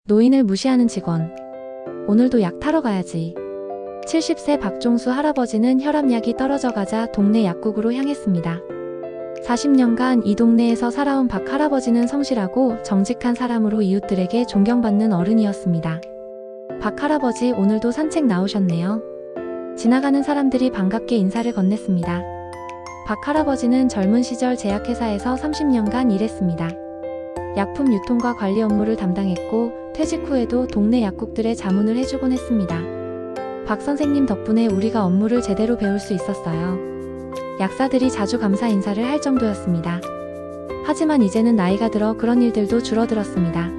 노인을 무시하는 직원. 오늘도 약 타러 가야지. 70세 박종수 할아버지는 혈압약이 떨어져가자 동네 약국으로 향했습니다. 40년간 이 동네에서 살아온 박 할아버지는 성실하고 정직한 사람으로 이웃들에게 존경받는 어른이었습니다. 박 할아버지 오늘도 산책 나오셨네요. 지나가는 사람들이 반갑게 인사를 건넸습니다. 박 할아버지는 젊은 시절 제약회사에서 30년간 일했습니다. 약품 유통과 관리 업무를 담당했고 퇴직 후에도 동네 약국들의 자문을 해주곤 했습니다. 박 선생님 덕분에 우리가 업무를 제대로 배울 수 있었어요. 약사들이 자주 감사 인사를 할 정도였습니다. 하지만 이제는 나이가 들어 그런 일들도 줄어들었습니다.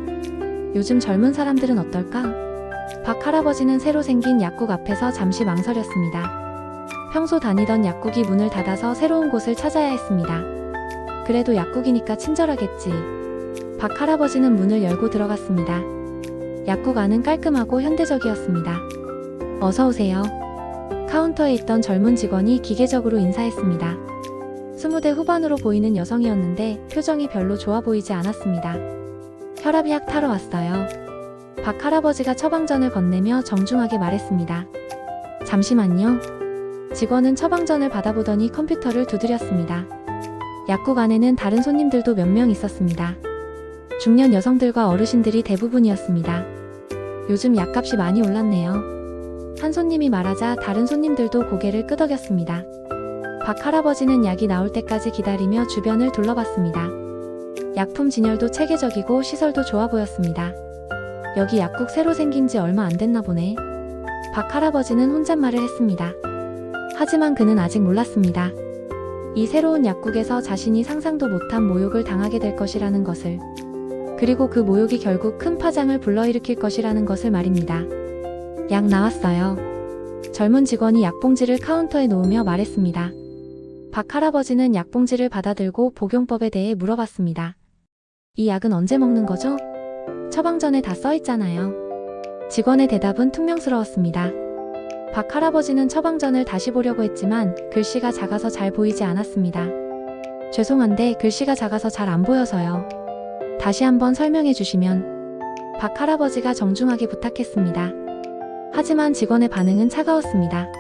요즘 젊은 사람들은 어떨까? 박 할아버지는 새로 생긴 약국 앞에서 잠시 망설였습니다. 평소 다니던 약국이 문을 닫아서 새로운 곳을 찾아야 했습니다. 그래도 약국이니까 친절하겠지. 박 할아버지는 문을 열고 들어갔습니다. 약국 안은 깔끔하고 현대적이었습니다. 어서 오세요. 카운터에 있던 젊은 직원이 기계적으로 인사했습니다. 20대 후반으로 보이는 여성이었는데 표정이 별로 좋아 보이지 않았습니다. 혈압약 타러 왔어요. 박 할아버지가 처방전을 건네며 정중하게 말했습니다. 잠시만요. 직원은 처방전을 받아보더니 컴퓨터를 두드렸습니다. 약국 안에는 다른 손님들도 몇 명 있었습니다. 중년 여성들과 어르신들이 대부분이었습니다. 요즘 약값이 많이 올랐네요. 한 손님이 말하자 다른 손님들도 고개를 끄덕였습니다. 박 할아버지는 약이 나올 때까지 기다리며 주변을 둘러봤습니다. 약품 진열도 체계적이고 시설도 좋아 보였습니다. 여기 약국 새로 생긴 지 얼마 안 됐나 보네. 박 할아버지는 혼잣말을 했습니다. 하지만 그는 아직 몰랐습니다. 이 새로운 약국에서 자신이 상상도 못한 모욕을 당하게 될 것이라는 것을. 그리고 그 모욕이 결국 큰 파장을 불러일으킬 것이라는 것을 말입니다. 약 나왔어요. 젊은 직원이 약봉지를 카운터에 놓으며 말했습니다. 박 할아버지는 약봉지를 받아들고 복용법에 대해 물어봤습니다. 이 약은 언제 먹는 거죠? 처방전에 다 써있잖아요. 직원의 대답은 퉁명스러웠습니다. 박 할아버지는 처방전을 다시 보려고 했지만 글씨가 작아서 잘 보이지 않았습니다. 죄송한데 글씨가 작아서 잘 안 보여서요. 다시 한번 설명해 주시면. 박 할아버지가 정중하게 부탁했습니다. 하지만 직원의 반응은 차가웠습니다.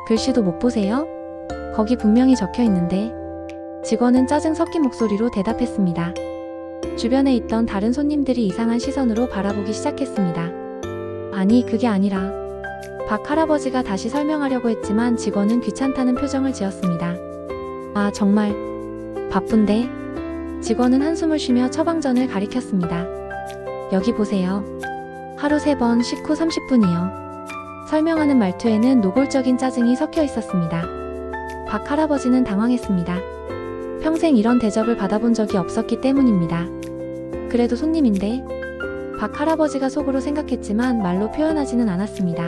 글씨도 못 보세요? 거기 분명히 적혀 있는데. 직원은 짜증 섞인 목소리로 대답했습니다. 주변에 있던 다른 손님들이 이상한 시선으로 바라보기 시작했습니다. 아니, 그게 아니라. 박 할아버지가 다시 설명하려고 했지만 직원은 귀찮다는 표정을 지었습니다. 아, 정말 바쁜데? 직원은 한숨을 쉬며 처방전을 가리켰습니다. 여기 보세요. 하루 3번, 식후 30분이요. 설명하는 말투에는 노골적인 짜증이 섞여 있었습니다. 박 할아버지는 당황했습니다. 평생 이런 대접을 받아본 적이 없었기 때문입니다. 그래도 손님인데? 박 할아버지가 속으로 생각했지만 말로 표현하지는 않았습니다.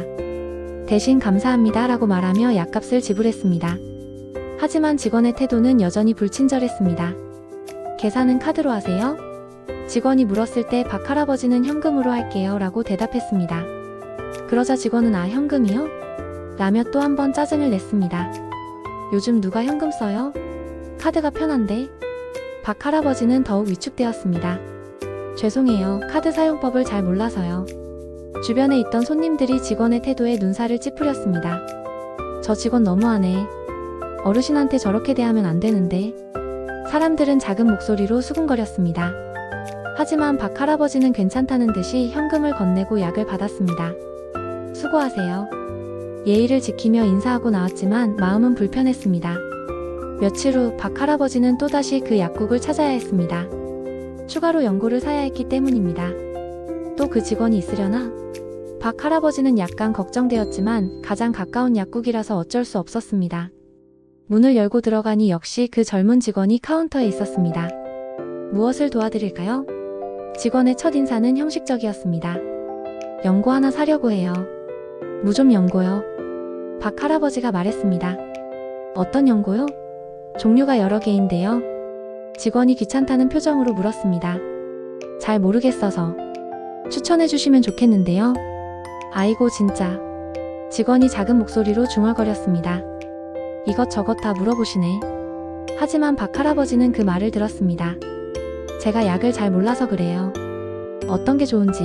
대신 감사합니다 라고 말하며 약값을 지불했습니다. 하지만 직원의 태도는 여전히 불친절했습니다. 계산은 카드로 하세요? 직원이 물었을 때 박 할아버지는 현금으로 할게요 라고 대답했습니다. 그러자 직원은 아, 현금이요? 라며 또 한 번 짜증을 냈습니다. 요즘 누가 현금 써요? 카드가 편한데? 박 할아버지는 더욱 위축되었습니다. 죄송해요. 카드 사용법을 잘 몰라서요. 주변에 있던 손님들이 직원의 태도에 눈살을 찌푸렸습니다. 저 직원 너무하네. 어르신한테 저렇게 대하면 안 되는데. 사람들은 작은 목소리로 수군거렸습니다. 하지만 박 할아버지는 괜찮다는 듯이 현금을 건네고 약을 받았습니다. 수고하세요. 예의를 지키며 인사하고 나왔지만 마음은 불편했습니다. 며칠 후 박 할아버지는 또다시 그 약국을 찾아야 했습니다. 추가로 연고를 사야 했기 때문입니다. 또 그 직원이 있으려나? 박 할아버지는 약간 걱정되었지만 가장 가까운 약국이라서 어쩔 수 없었습니다. 문을 열고 들어가니 역시 그 젊은 직원이 카운터에 있었습니다. 무엇을 도와드릴까요? 직원의 첫 인사는 형식적이었습니다. 연고 하나 사려고 해요. 무좀 연고요. 박 할아버지가 말했습니다. 어떤 연고요? 종류가 여러 개인데요. 직원이 귀찮다는 표정으로 물었습니다. 잘 모르겠어서. 추천해주시면 좋겠는데요. 아이고 진짜. 직원이 작은 목소리로 중얼거렸습니다. 이것저것 다 물어보시네. 하지만 박 할아버지는 그 말을 들었습니다. 제가 약을 잘 몰라서 그래요. 어떤 게 좋은지.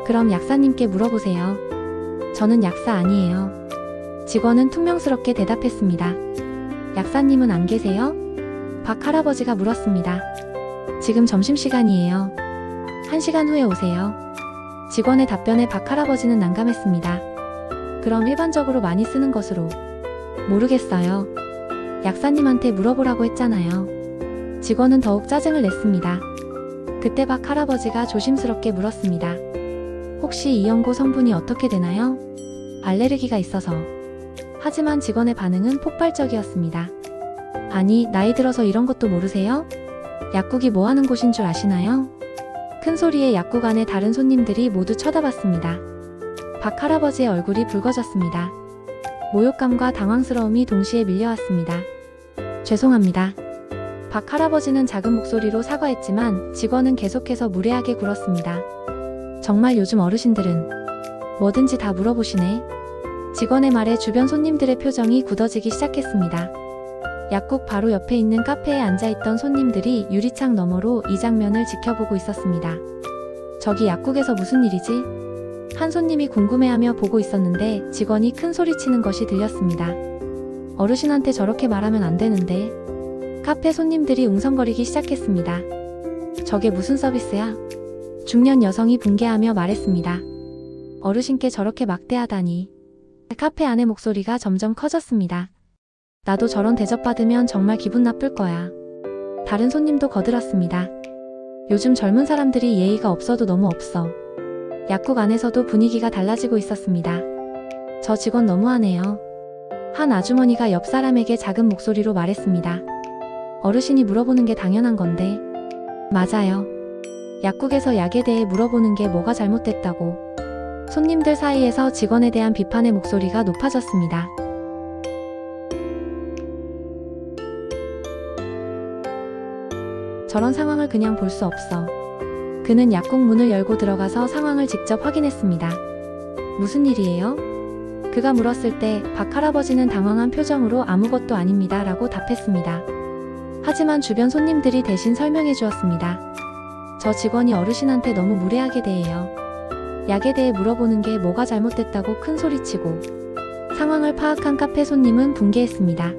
그럼 약사님께 물어보세요. 저는 약사 아니에요. 직원은 퉁명스럽게 대답했습니다. 약사님은 안 계세요? 박 할아버지가 물었습니다. 지금 점심시간이에요. 1시간 후에 오세요. 직원의 답변에 박 할아버지는 난감했습니다. 그럼 일반적으로 많이 쓰는 것으로. 모르겠어요. 약사님한테 물어보라고 했잖아요. 직원은 더욱 짜증을 냈습니다. 그때 박 할아버지가 조심스럽게 물었습니다. 혹시 이 연고 성분이 어떻게 되나요? 알레르기가 있어서. 하지만 직원의 반응은 폭발적이었습니다. 아니, 나이 들어서 이런 것도 모르세요? 약국이 뭐 하는 곳인 줄 아시나요? 큰 소리에 약국 안에 다른 손님들이 모두 쳐다봤습니다. 박 할아버지의 얼굴이 붉어졌습니다. 모욕감과 당황스러움이 동시에 밀려왔습니다. 죄송합니다. 박 할아버지는 작은 목소리로 사과했지만 직원은 계속해서 무례하게 굴었습니다. 정말 요즘 어르신들은 뭐든지 다 물어보시네. 직원의 말에 주변 손님들의 표정이 굳어지기 시작했습니다. 약국 바로 옆에 있는 카페에 앉아있던 손님들이 유리창 너머로 이 장면을 지켜보고 있었습니다. 저기 약국에서 무슨 일이지? 한 손님이 궁금해하며 보고 있었는데 직원이 큰 소리치는 것이 들렸습니다. 어르신한테 저렇게 말하면 안 되는데. 카페 손님들이 웅성거리기 시작했습니다. 저게 무슨 서비스야? 중년 여성이 분개하며 말했습니다. 어르신께 저렇게 막대하다니. 카페 안의 목소리가 점점 커졌습니다. 나도 저런 대접받으면 정말 기분 나쁠 거야. 다른 손님도 거들었습니다. 요즘 젊은 사람들이 예의가 없어도 너무 없어. 약국 안에서도 분위기가 달라지고 있었습니다. 저 직원 너무하네요. 한 아주머니가 옆 사람에게 작은 목소리로 말했습니다. 어르신이 물어보는 게 당연한 건데. 맞아요. 약국에서 약에 대해 물어보는 게 뭐가 잘못됐다고. 손님들 사이에서 직원에 대한 비판의 목소리가 높아졌습니다. 저런 상황을 그냥 볼 수 없어. 그는 약국 문을 열고 들어가서 상황을 직접 확인했습니다. 무슨 일이에요? 그가 물었을 때 박 할아버지는 당황한 표정으로 아무것도 아닙니다 라고 답했습니다. 하지만 주변 손님들이 대신 설명해 주었습니다. 저 직원이 어르신한테 너무 무례하게 대해요. 약에 대해 물어보는 게 뭐가 잘못됐다고 큰 소리치고. 상황을 파악한 카페 손님은 분개했습니다.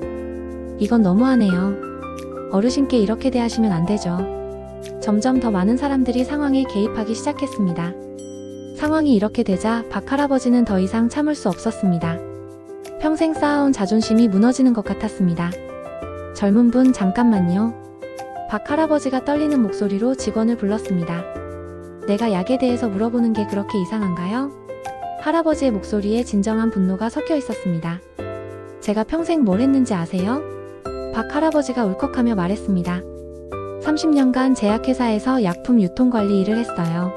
이건 너무하네요. 어르신께 이렇게 대하시면 안 되죠. 점점 더 많은 사람들이 상황에 개입하기 시작했습니다. 상황이 이렇게 되자 박 할아버지는 더 이상 참을 수 없었습니다. 평생 쌓아온 자존심이 무너지는 것 같았습니다. 젊은 분 잠깐만요. 박 할아버지가 떨리는 목소리로 직원을 불렀습니다. 내가 약에 대해서 물어보는 게 그렇게 이상한가요? 할아버지의 목소리에 진정한 분노가 섞여 있었습니다. 제가 평생 뭘 했는지 아세요? 박 할아버지가 울컥하며 말했습니다. 30년간 제약회사에서 약품 유통관리 일을 했어요.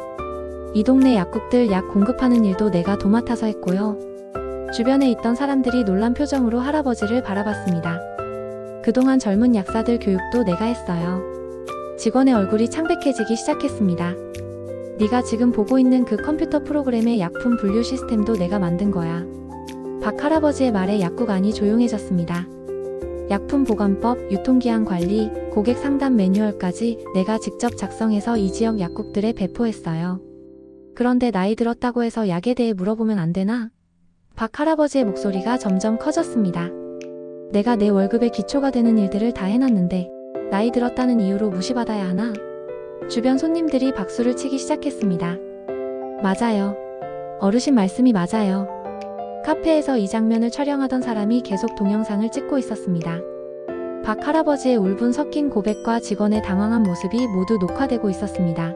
이 동네 약국들 약 공급하는 일도 내가 도맡아서 했고요. 주변에 있던 사람들이 놀란 표정으로 할아버지를 바라봤습니다. 그동안 젊은 약사들 교육도 내가 했어요. 직원의 얼굴이 창백해지기 시작했습니다. 네가 지금 보고 있는 그 컴퓨터 프로그램의 약품 분류 시스템도 내가 만든 거야. 박 할아버지의 말에 약국 안이 조용해졌습니다. 약품 보관법, 유통기한 관리, 고객 상담 매뉴얼까지 내가 직접 작성해서 이 지역 약국들에 배포했어요. 그런데 나이 들었다고 해서 약에 대해 물어보면 안 되나? 박 할아버지의 목소리가 점점 커졌습니다. 내가 내 월급의 기초가 되는 일들을 다 해놨는데 나이 들었다는 이유로 무시받아야 하나? 주변 손님들이 박수를 치기 시작했습니다. 맞아요. 어르신 말씀이 맞아요. 카페에서 이 장면을 촬영하던 사람이 계속 동영상을 찍고 있었습니다. 박 할아버지의 울분 섞인 고백과 직원의 당황한 모습이 모두 녹화되고 있었습니다.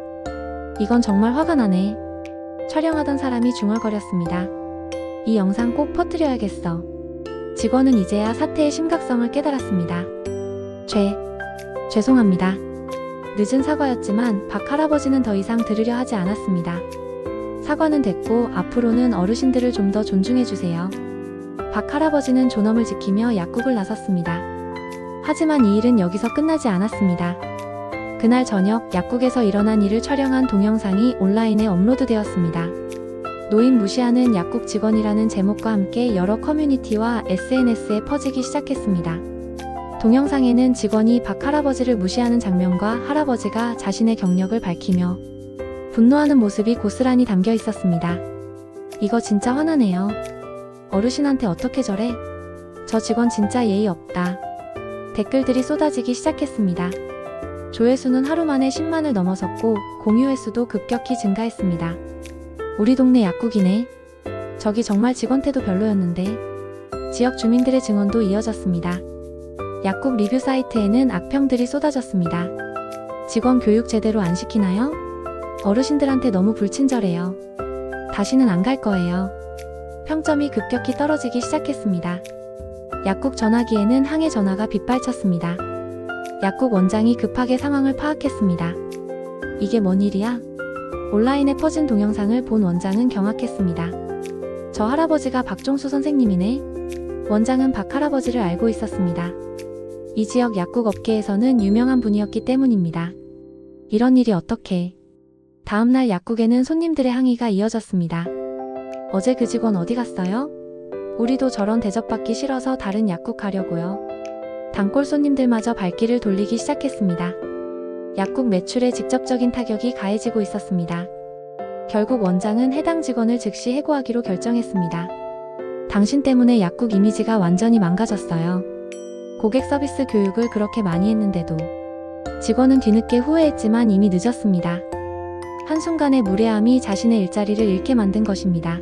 이건 정말 화가 나네. 촬영하던 사람이 중얼거렸습니다. 이 영상 꼭 퍼뜨려야겠어. 직원은 이제야 사태의 심각성을 깨달았습니다. 죄송합니다. 늦은 사과였지만 박 할아버지는 더 이상 들으려 하지 않았습니다. 사과는 됐고 앞으로는 어르신들을 좀 더 존중해주세요. 박 할아버지는 존엄을 지키며 약국을 나섰습니다. 하지만 이 일은 여기서 끝나지 않았습니다. 그날 저녁 약국에서 일어난 일을 촬영한 동영상이 온라인에 업로드되었습니다. 노인 무시하는 약국 직원이라는 제목과 함께 여러 커뮤니티와 SNS에 퍼지기 시작했습니다. 동영상에는 직원이 박 할아버지를 무시하는 장면과 할아버지가 자신의 경력을 밝히며 분노하는 모습이 고스란히 담겨 있었습니다. 이거 진짜 화나네요. 어르신한테 어떻게 저래? 저 직원 진짜 예의 없다. 댓글들이 쏟아지기 시작했습니다. 조회수는 하루 만에 10만을 넘어섰고 공유 횟수도 급격히 증가했습니다. 우리 동네 약국이네. 저기 정말 직원 태도 별로였는데. 지역 주민들의 증언도 이어졌습니다. 약국 리뷰 사이트에는 악평들이 쏟아졌습니다. 직원 교육 제대로 안 시키나요? 어르신들한테 너무 불친절해요. 다시는 안 갈 거예요. 평점이 급격히 떨어지기 시작했습니다. 약국 전화기에는 항해 전화가 빗발쳤습니다. 약국 원장이 급하게 상황을 파악했습니다. 이게 뭔 일이야? 온라인에 퍼진 동영상을 본 원장은 경악했습니다. 저 할아버지가 박종수 선생님이네? 원장은 박 할아버지를 알고 있었습니다. 이 지역 약국 업계에서는 유명한 분이었기 때문입니다. 이런 일이 어떻게? 다음날 약국에는 손님들의 항의가 이어졌습니다. 어제 그 직원 어디 갔어요? 우리도 저런 대접받기 싫어서 다른 약국 가려고요. 단골 손님들마저 발길을 돌리기 시작했습니다. 약국 매출에 직접적인 타격이 가해지고 있었습니다. 결국 원장은 해당 직원을 즉시 해고하기로 결정했습니다. 당신 때문에 약국 이미지가 완전히 망가졌어요. 고객 서비스 교육을 그렇게 많이 했는데도. 직원은 뒤늦게 후회했지만 이미 늦었습니다. 한순간의 무례함이 자신의 일자리를 잃게 만든 것입니다.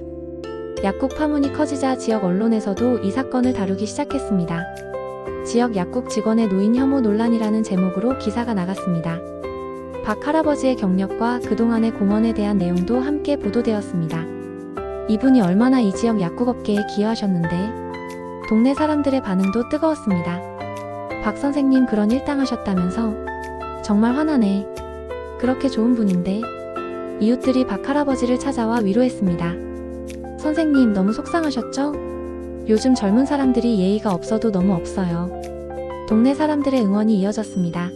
약국 파문이 커지자 지역 언론에서도 이 사건을 다루기 시작했습니다. 지역 약국 직원의 노인 혐오 논란이라는 제목으로 기사가 나갔습니다. 박 할아버지의 경력과 그동안의 공헌에 대한 내용도 함께 보도되었습니다. 이분이 얼마나 이 지역 약국업계에 기여하셨는데. 동네 사람들의 반응도 뜨거웠습니다. 박 선생님 그런 일당하셨다면서? 정말 화나네. 그렇게 좋은 분인데. 이웃들이 박 할아버지를 찾아와 위로했습니다. 선생님 너무 속상하셨죠? 요즘 젊은 사람들이 예의가 없어도 너무 없어요. 동네 사람들의 응원이 이어졌습니다.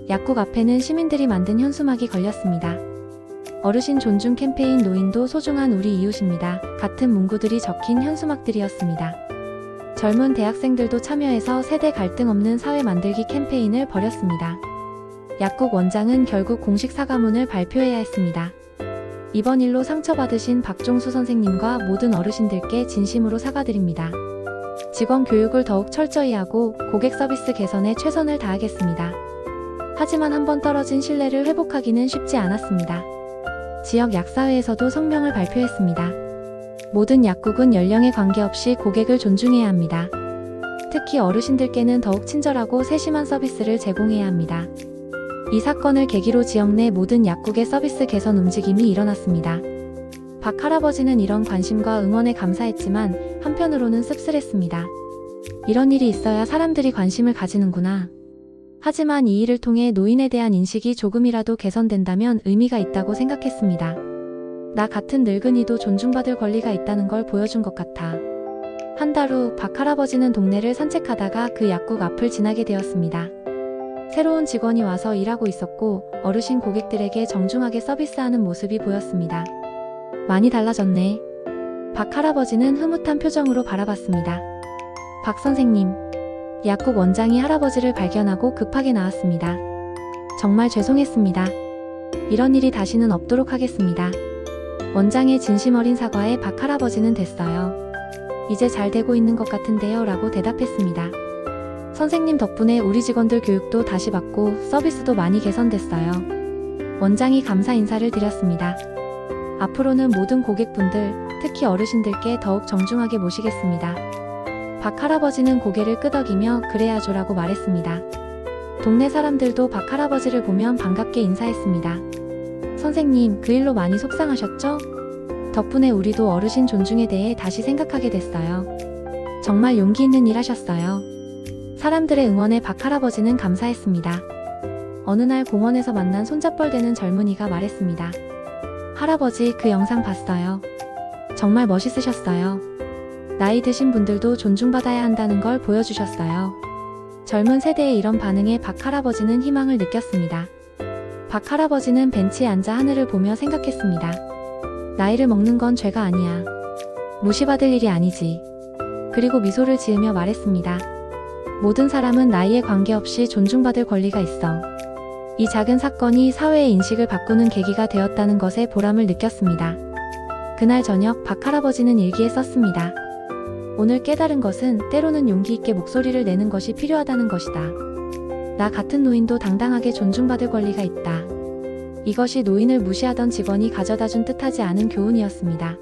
약국 앞에는 시민들이 만든 현수막이 걸렸습니다. 어르신 존중 캠페인 노인도 소중한 우리 이웃입니다. 같은 문구들이 적힌 현수막들이었습니다. 젊은 대학생들도 참여해서 세대 갈등 없는 사회 만들기 캠페인을 벌였습니다. 약국 원장은 결국 공식 사과문을 발표해야 했습니다. 이번 일로 상처받으신 박종수 선생님과 모든 어르신들께 진심으로 사과드립니다. 직원 교육을 더욱 철저히 하고 고객 서비스 개선에 최선을 다하겠습니다. 하지만 한번 떨어진 신뢰를 회복하기는 쉽지 않았습니다. 지역 약사회에서도 성명을 발표했습니다. 모든 약국은 연령에 관계없이 고객을 존중해야 합니다. 특히 어르신들께는 더욱 친절하고 세심한 서비스를 제공해야 합니다. 이 사건을 계기로 지역 내 모든 약국의 서비스 개선 움직임이 일어났습니다. 박 할아버지는 이런 관심과 응원에 감사했지만 한편으로는 씁쓸했습니다. 이런 일이 있어야 사람들이 관심을 가지는구나. 하지만 이 일을 통해 노인에 대한 인식이 조금이라도 개선된다면 의미가 있다고 생각했습니다. 나 같은 늙은이도 존중받을 권리가 있다는 걸 보여준 것 같아. 한 달 후 박 할아버지는 동네를 산책하다가 그 약국 앞을 지나게 되었습니다. 새로운 직원이 와서 일하고 있었고 어르신 고객들에게 정중하게 서비스하는 모습이 보였습니다. 많이 달라졌네. 박 할아버지는 흐뭇한 표정으로 바라봤습니다. 박 선생님. 약국 원장이 할아버지를 발견하고 급하게 나왔습니다. 정말 죄송했습니다. 이런 일이 다시는 없도록 하겠습니다. 원장의 진심 어린 사과에 박 할아버지는 됐어요. 이제 잘 되고 있는 것 같은데요 라고 대답했습니다. 선생님 덕분에 우리 직원들 교육도 다시 받고 서비스도 많이 개선됐어요. 원장이 감사 인사를 드렸습니다. 앞으로는 모든 고객분들, 특히 어르신들께 더욱 정중하게 모시겠습니다. 박 할아버지는 고개를 끄덕이며 그래야죠라고 말했습니다. 동네 사람들도 박 할아버지를 보면 반갑게 인사했습니다. 선생님, 그 일로 많이 속상하셨죠? 덕분에 우리도 어르신 존중에 대해 다시 생각하게 됐어요. 정말 용기 있는 일 하셨어요. 사람들의 응원에 박 할아버지는 감사했습니다. 어느 날 공원에서 만난 손잡벌대는 젊은이가 말했습니다. 할아버지, 그 영상 봤어요. 정말 멋있으셨어요. 나이 드신 분들도 존중받아야 한다는 걸 보여주셨어요. 젊은 세대의 이런 반응에 박 할아버지는 희망을 느꼈습니다. 박 할아버지는 벤치에 앉아 하늘을 보며 생각했습니다. 나이를 먹는 건 죄가 아니야. 무시받을 일이 아니지. 그리고 미소를 지으며 말했습니다. 모든 사람은 나이에 관계없이 존중받을 권리가 있어. 이 작은 사건이 사회의 인식을 바꾸는 계기가 되었다는 것에 보람을 느꼈습니다. 그날 저녁 박 할아버지는 일기에 썼습니다. 오늘 깨달은 것은 때로는 용기 있게 목소리를 내는 것이 필요하다는 것이다. 나 같은 노인도 당당하게 존중받을 권리가 있다. 이것이 노인을 무시하던 직원이 가져다준 뜻하지 않은 교훈이었습니다.